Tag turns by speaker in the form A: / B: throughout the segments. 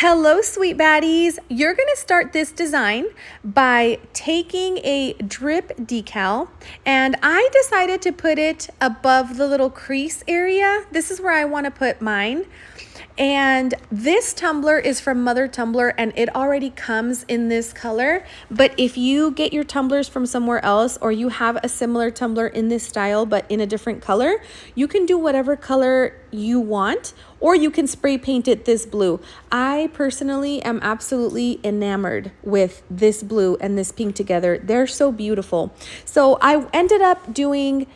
A: Hello, sweet baddies. You're going to start this design by taking a drip decal, and I decided to put it above the little crease area. This is where I want to put mine. And this tumbler is from Mother Tumbler, and it already comes in this color. But if you get your tumblers from somewhere else, or you have a similar tumbler in this style but in a different color, you can do whatever color you want, or you can spray paint it this blue. I personally am absolutely enamored with this blue and this pink together. They're so beautiful. So I ended up cutting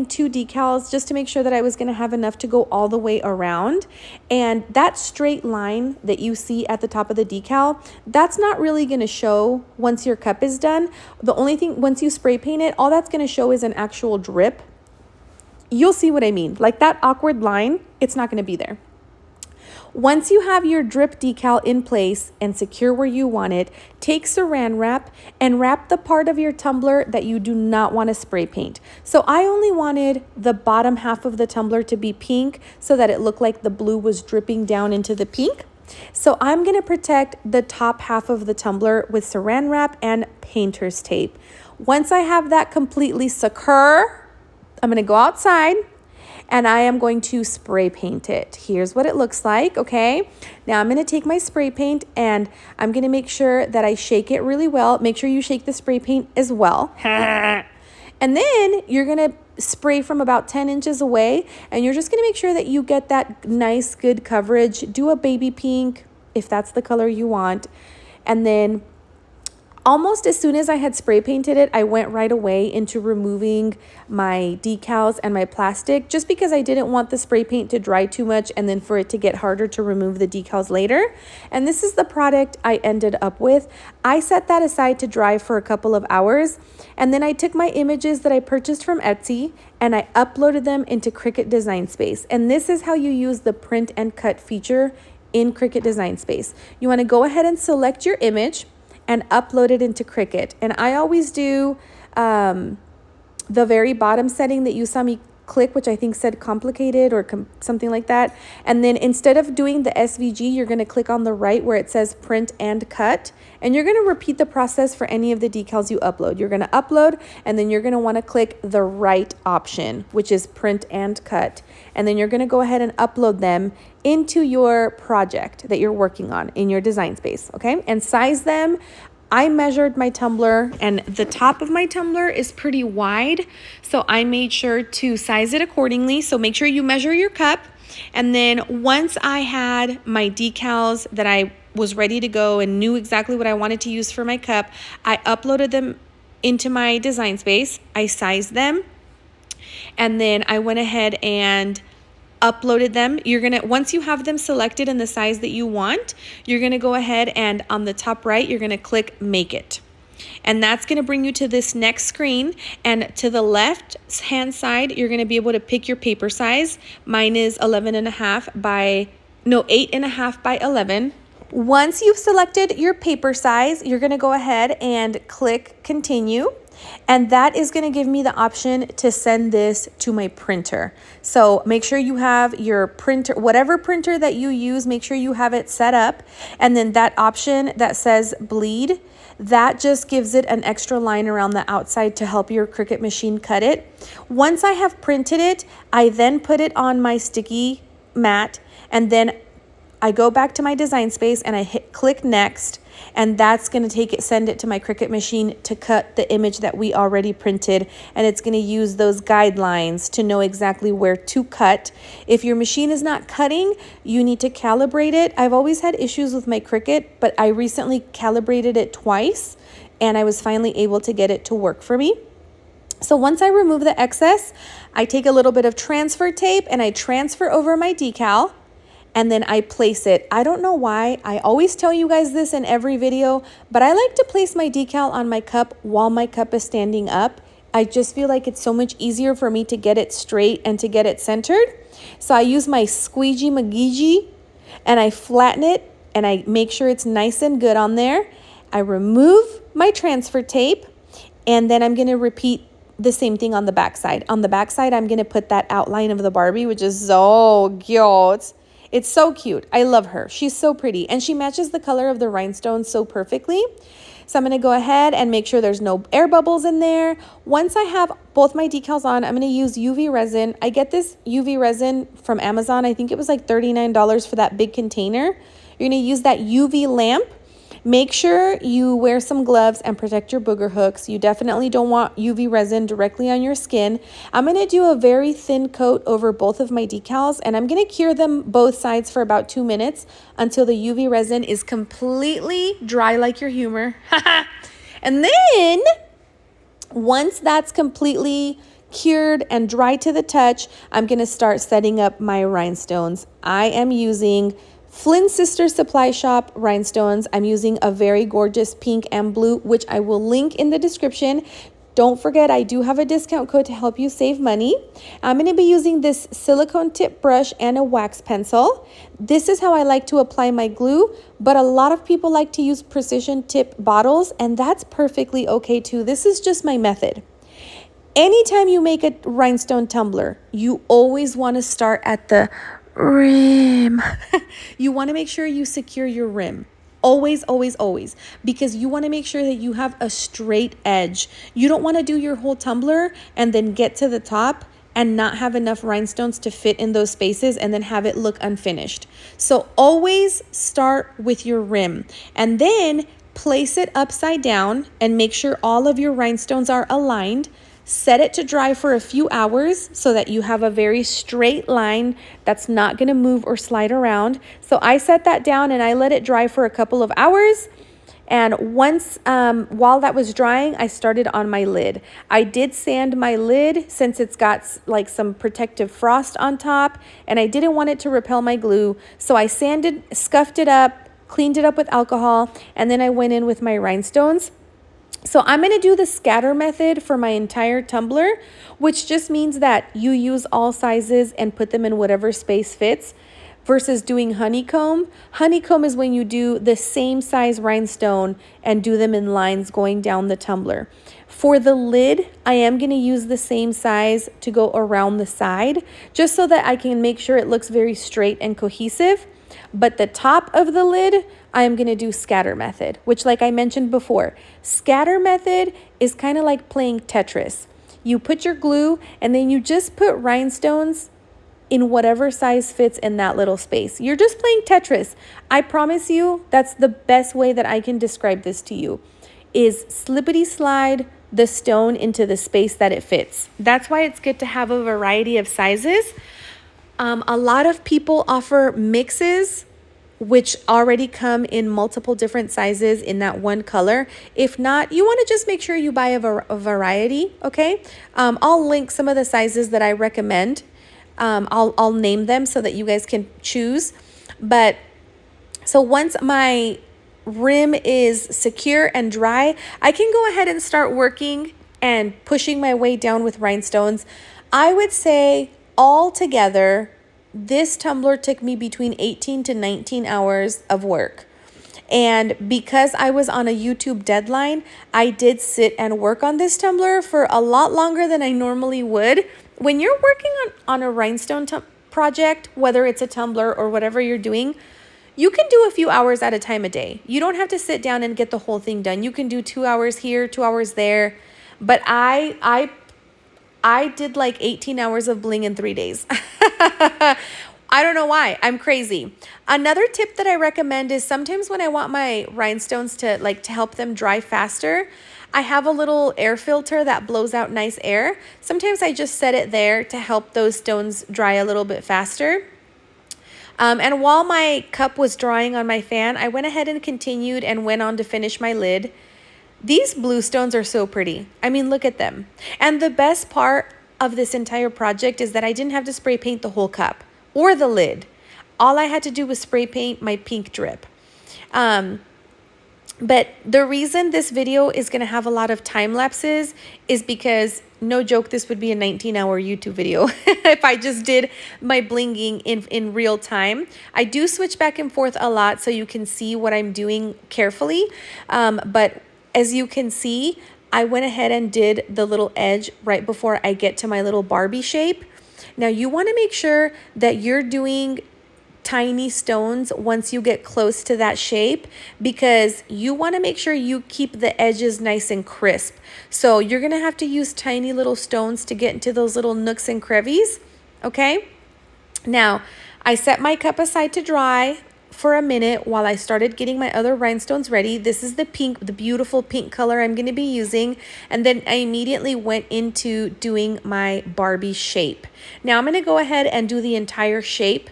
A: 2 decals just to make sure that I was going to have enough to go all the way around. And that straight line that you see at the top of the decal, that's not really going to show once your cup is done. The only thing, once you spray paint it, all that's going to show is an actual drip. You'll see what I mean. Like that awkward line, it's not going to be there. Once you have your drip decal in place and secure where you want it, take saran wrap and wrap the part of your tumbler that you do not want to spray paint. So I only wanted the bottom half of the tumbler to be pink so that it looked like the blue was dripping down into the pink. So I'm going to protect the top half of the tumbler with saran wrap and painter's tape. Once I have that completely secure, I'm going to go outside and I am going to spray paint it. Here's what it looks like, okay? Now I'm going to take my spray paint and I'm going to make sure that I shake it really well. Make sure you shake the spray paint as well. And then you're going to spray from about 10 inches away, and you're just going to make sure that you get that nice, good coverage. Do a baby pink if that's the color you want. And then almost as soon as I had spray painted it, I went right away into removing my decals and my plastic, just because I didn't want the spray paint to dry too much and then for it to get harder to remove the decals later. And this is the product I ended up with. I set that aside to dry for a couple of hours, and then I took my images that I purchased from Etsy and I uploaded them into Cricut Design Space. And this is how you use the print and cut feature in Cricut Design Space. You want to go ahead and select your image and upload it into Cricut. And I always do the very bottom setting that you saw me click, which I think said complicated or something like that. And then instead of doing the SVG, you're going to click on the right where it says print and cut. And you're going to repeat the process for any of the decals you upload. You're going to upload, and then you're going to want to click the right option, which is print and cut. And then you're going to go ahead and upload them into your project that you're working on in your design space, okay? And size them. I measured my tumbler, and the top of my tumbler is pretty wide, so I made sure to size it accordingly. So make sure you measure your cup. And then once I had my decals that I was ready to go and knew exactly what I wanted to use for my cup, I uploaded them into my design space. I sized them, and then I went ahead and uploaded them. Once you have them selected in the size that you want, you're gonna go ahead and on the top right, you're gonna click Make It. And that's gonna bring you to this next screen. And to the left hand side, you're gonna be able to pick your paper size. Mine is 8.5 by 11. Once you've selected your paper size, you're gonna go ahead and click Continue. And that is going to give me the option to send this to my printer. So make sure you have your printer, whatever printer that you use, make sure you have it set up. And then that option that says bleed, that just gives it an extra line around the outside to help your Cricut machine cut it. Once I have printed it, I then put it on my sticky mat, and then I go back to my design space and I hit click next, and that's going to send it to my Cricut machine to cut the image that we already printed. And it's going to use those guidelines to know exactly where to cut. If your machine is not cutting, you need to calibrate it. I've always had issues with my Cricut, but I recently calibrated it twice and I was finally able to get it to work for me. So once I remove the excess, I take a little bit of transfer tape and I transfer over my decal. And then I place it. I don't know why. I always tell you guys this in every video, but I like to place my decal on my cup while my cup is standing up. I just feel like it's so much easier for me to get it straight and to get it centered. So I use my squeegee McGeegee and I flatten it and I make sure it's nice and good on there. I remove my transfer tape, and then I'm gonna repeat the same thing on the back side. On the back side, I'm gonna put that outline of the Barbie, which is so cute. It's so cute. I love her. She's so pretty. And she matches the color of the rhinestones so perfectly. So I'm going to go ahead and make sure there's no air bubbles in there. Once I have both my decals on, I'm going to use UV resin. I get this UV resin from Amazon. I think it was like $39 for that big container. You're going to use that UV lamp. Make sure you wear some gloves and protect your booger hooks. You definitely don't want UV resin directly on your skin. I'm going to do a very thin coat over both of my decals, and I'm going to cure them both sides for about 2 minutes until the UV resin is completely dry like your humor. And then once that's completely cured and dry to the touch, I'm going to start setting up my rhinestones. I am using Flynn Sisters Supply Shop rhinestones. I'm using a very gorgeous pink and blue, which I will link in the description. Don't forget, I do have a discount code to help you save money. I'm going to be using this silicone tip brush and a wax pencil. This is how I like to apply my glue, but a lot of people like to use precision tip bottles, and that's perfectly okay too. This is just my method. Anytime you make a rhinestone tumbler, you always want to start at the rim. You want to make sure you secure your rim. Always, always, always. Because you want to make sure that you have a straight edge. You don't want to do your whole tumbler and then get to the top and not have enough rhinestones to fit in those spaces and then have it look unfinished. So always start with your rim and then place it upside down and make sure all of your rhinestones are aligned. Set it to dry for a few hours so that you have a very straight line that's not going to move or slide around. So I set that down and I let it dry for a couple of hours. And once, while that was drying, I started on my lid. I did sand my lid since it's got like some protective frost on top, and I didn't want it to repel my glue. So I sanded, scuffed it up, cleaned it up with alcohol, and then I went in with my rhinestones. So I'm going to do the scatter method for my entire tumbler, which just means that you use all sizes and put them in whatever space fits versus doing honeycomb. Honeycomb is when you do the same size rhinestone and do them in lines going down the tumbler. For the lid, I am going to use the same size to go around the side, just so that I can make sure it looks very straight and cohesive. But the top of the lid, I am going to do scatter method, which, like I mentioned before, scatter method is kind of like playing Tetris. You put your glue and then you just put rhinestones in whatever size fits in that little space. You're just playing Tetris. I promise you, that's the best way that I can describe this to you, is slippity slide the stone into the space that it fits. That's why it's good to have a variety of sizes. A lot of people offer mixes which already come in multiple different sizes in that one color. If not, you want to just make sure you buy a variety, okay? I'll link some of the sizes that I recommend. I'll name them so that you guys can choose. But so once my rim is secure and dry, I can go ahead and start working and pushing my way down with rhinestones. I would say all together, this tumbler took me between 18 to 19 hours of work. And because I was on a YouTube deadline, I did sit and work on this tumbler for a lot longer than I normally would. When you're working on a rhinestone project, whether it's a tumbler or whatever you're doing, you can do a few hours at a time a day. You don't have to sit down and get the whole thing done. You can do 2 hours here, 2 hours there. But I did like 18 hours of bling in 3 days. I don't know why. I'm crazy. Another tip that I recommend is sometimes when I want my rhinestones to help them dry faster, I have a little air filter that blows out nice air. Sometimes I just set it there to help those stones dry a little bit faster. And while my cup was drying on my fan, I went ahead and continued and went on to finish my lid. These blue stones are so pretty. I mean, look at them. And the best part of this entire project is that I didn't have to spray paint the whole cup or the lid. All I had to do was spray paint my pink drip. But the reason this video is going to have a lot of time lapses is because, no joke, this would be a 19-hour YouTube video if I just did my blinging in real time. I do switch back and forth a lot so you can see what I'm doing carefully. But as you can see, I went ahead and did the little edge right before I get to my little Barbie shape. Now you want to make sure that you're doing tiny stones once you get close to that shape, because you want to make sure you keep the edges nice and crisp. So you're going to have to use tiny little stones to get into those little nooks and crevices, okay? Now, I set my cup aside to dry for a minute while I started getting my other rhinestones ready. This is the pink, the beautiful pink color I'm going to be using. And then I immediately went into doing my Barbie shape. Now I'm going to go ahead and do the entire shape.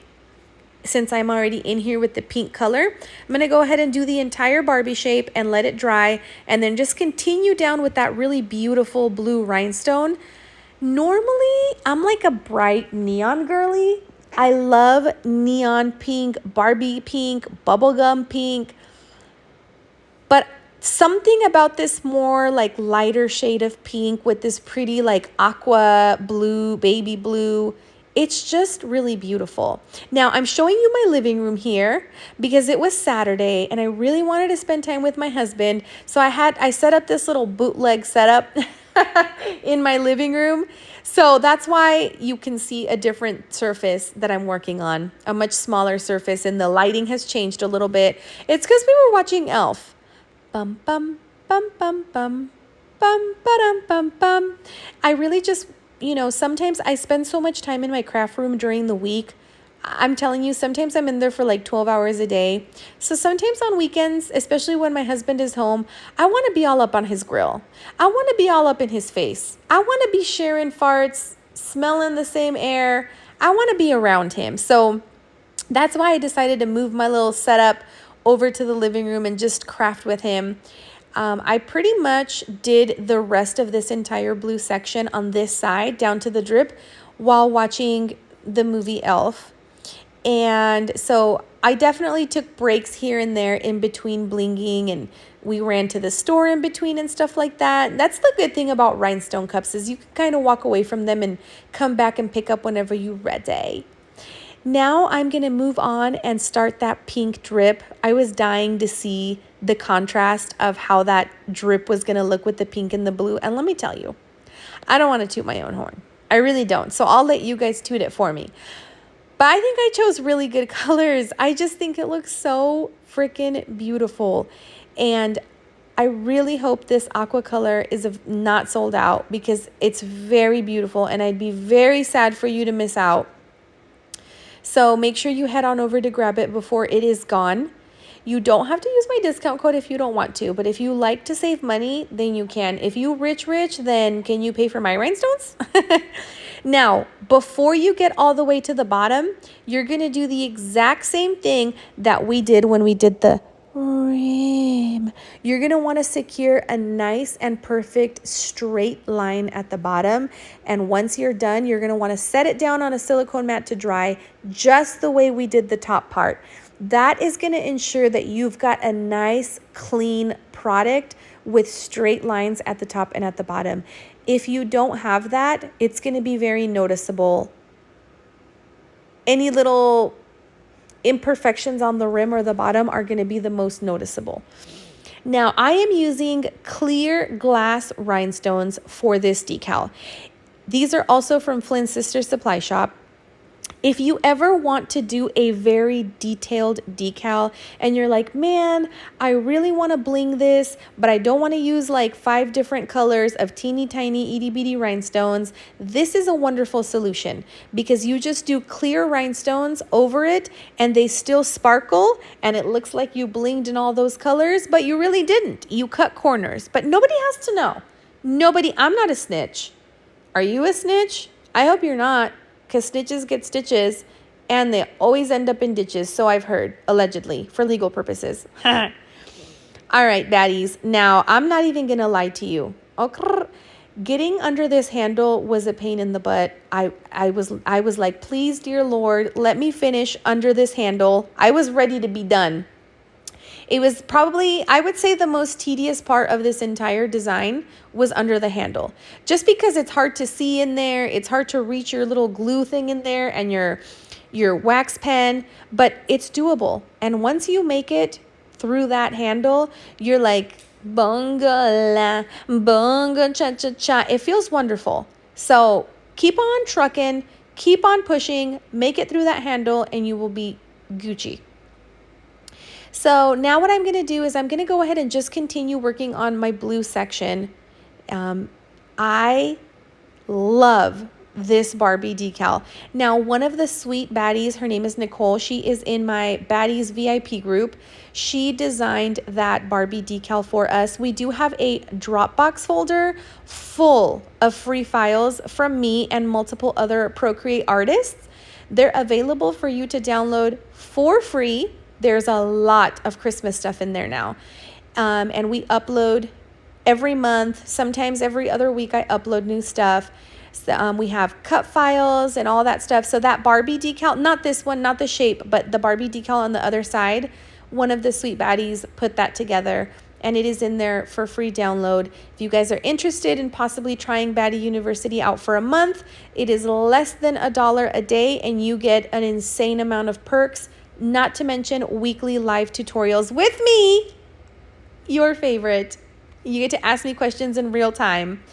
A: Since I'm already in here with the pink color, I'm going to go ahead and do the entire Barbie shape and let it dry, and then just continue down with that really beautiful blue rhinestone. Normally, I'm like a bright neon girly. I love neon pink, Barbie pink, bubblegum pink. But something about this more like lighter shade of pink with this pretty like aqua blue, baby blue, it's just really beautiful. Now, I'm showing you my living room here because it was Saturday and I really wanted to spend time with my husband. So I set up this little bootleg setup in my living room. So that's why you can see a different surface that I'm working on, a much smaller surface, and the lighting has changed a little bit. It's because we were watching Elf. Bum, bum, bum, bum, bum, bum, ba-dum, bum, bum. I really just, sometimes I spend so much time in my craft room during the week. I'm telling you, sometimes I'm in there for like 12 hours a day. So sometimes on weekends, especially when my husband is home, I want to be all up on his grill. I want to be all up in his face. I want to be sharing farts, smelling the same air. I want to be around him. So that's why I decided to move my little setup over to the living room and just craft with him. I pretty much did the rest of this entire blue section on this side down to the drip while watching the movie Elf. And so I definitely took breaks here and there in between blinging, and we ran to the store in between and stuff like that. That's the good thing about rhinestone cups, is you can kind of walk away from them and come back and pick up whenever you're ready. Now I'm going to move on and start that pink drip. I was dying to see the contrast of how that drip was going to look with the pink and the blue. And let me tell you, I don't want to toot my own horn. I really don't. So I'll let you guys toot it for me. But I think I chose really good colors. I just think it looks so freaking beautiful. And I really hope this aqua color is not sold out, because it's very beautiful and I'd be very sad for you to miss out. So make sure you head on over to grab it before it is gone. You don't have to use my discount code if you don't want to, but if you like to save money, then you can. If you rich, then can you pay for my rhinestones? Now, before you get all the way to the bottom, you're going to do the exact same thing that we did when we did the rim. You're going to want to secure a nice and perfect straight line at the bottom. And once you're done, you're going to want to set it down on a silicone mat to dry, just the way we did the top part. That is going to ensure that you've got a nice, clean product with straight lines at the top and at the bottom. If you don't have that, it's going to be very noticeable. Any little imperfections on the rim or the bottom are going to be the most noticeable. Now, I am using clear glass rhinestones for this decal. These are also from Flynn Sisters Supply Shop. If you ever want to do a very detailed decal and you're like, man, I really want to bling this, but I don't want to use like 5 different colors of teeny tiny itty bitty rhinestones, this is a wonderful solution, because you just do clear rhinestones over it and they still sparkle and it looks like you blinged in all those colors, but you really didn't. You cut corners, but nobody has to know. Nobody. I'm not a snitch. Are you a snitch? I hope you're not. Because snitches get stitches and they always end up in ditches. So I've heard, allegedly, for legal purposes. All right, baddies. Now, I'm not even going to lie to you. Okay. Getting under this handle was a pain in the butt. I was like, please, dear Lord, let me finish under this handle. I was ready to be done. It was probably, I would say, the most tedious part of this entire design was under the handle. Just because it's hard to see in there, it's hard to reach your little glue thing in there and your wax pen, but it's doable. And once you make it through that handle, you're like, bonga la, bonga cha cha cha. It feels wonderful. So keep on trucking, keep on pushing, make it through that handle, and you will be Gucci. So now what I'm going to do is I'm going to go ahead and just continue working on my blue section. I love this Barbie decal. Now, one of the sweet baddies, her name is Nicole. She is in my Baddies VIP group. She designed that Barbie decal for us. We do have a Dropbox folder full of free files from me and multiple other Procreate artists. They're available for you to download for free. There's a lot of Christmas stuff in there now. And we upload every month. Sometimes every other week I upload new stuff. So, we have cut files and all that stuff. So that Barbie decal, not this one, not the shape, but the Barbie decal on the other side, one of the sweet baddies put that together, and it is in there for free download. If you guys are interested in possibly trying BADDIE University out for a month, it is less than $1 a day, and you get an insane amount of perks, not to mention weekly live tutorials with me, your favorite. You get to ask me questions in real time.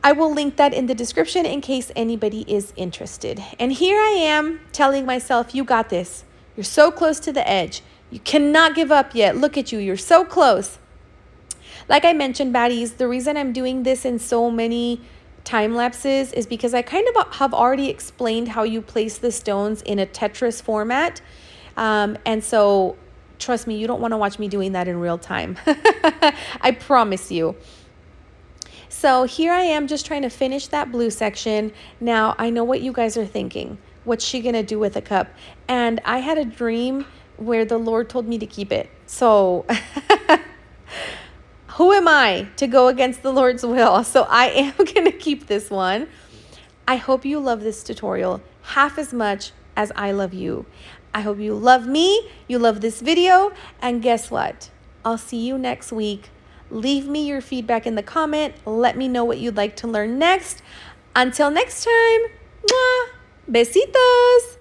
A: I will link that in the description in case anybody is interested. And here I am telling myself, you got this. You're so close to the edge. You cannot give up yet. Look at you. You're so close. Like I mentioned, baddies, the reason I'm doing this in so many time lapses is because I kind of have already explained how you place the stones in a Tetris format. And so trust me, you don't want to watch me doing that in real time. I promise you. So here I am just trying to finish that blue section. Now, I know what you guys are thinking. What's she going to do with a cup? And I had a dream where the Lord told me to keep it. So who am I to go against the Lord's will? So I am going to keep this one. I hope you love this tutorial half as much as I love you. I hope you love me, you love this video, and guess what? I'll see you next week. Leave me your feedback in the comment. Let me know what you'd like to learn next. Until next time, mwah, besitos.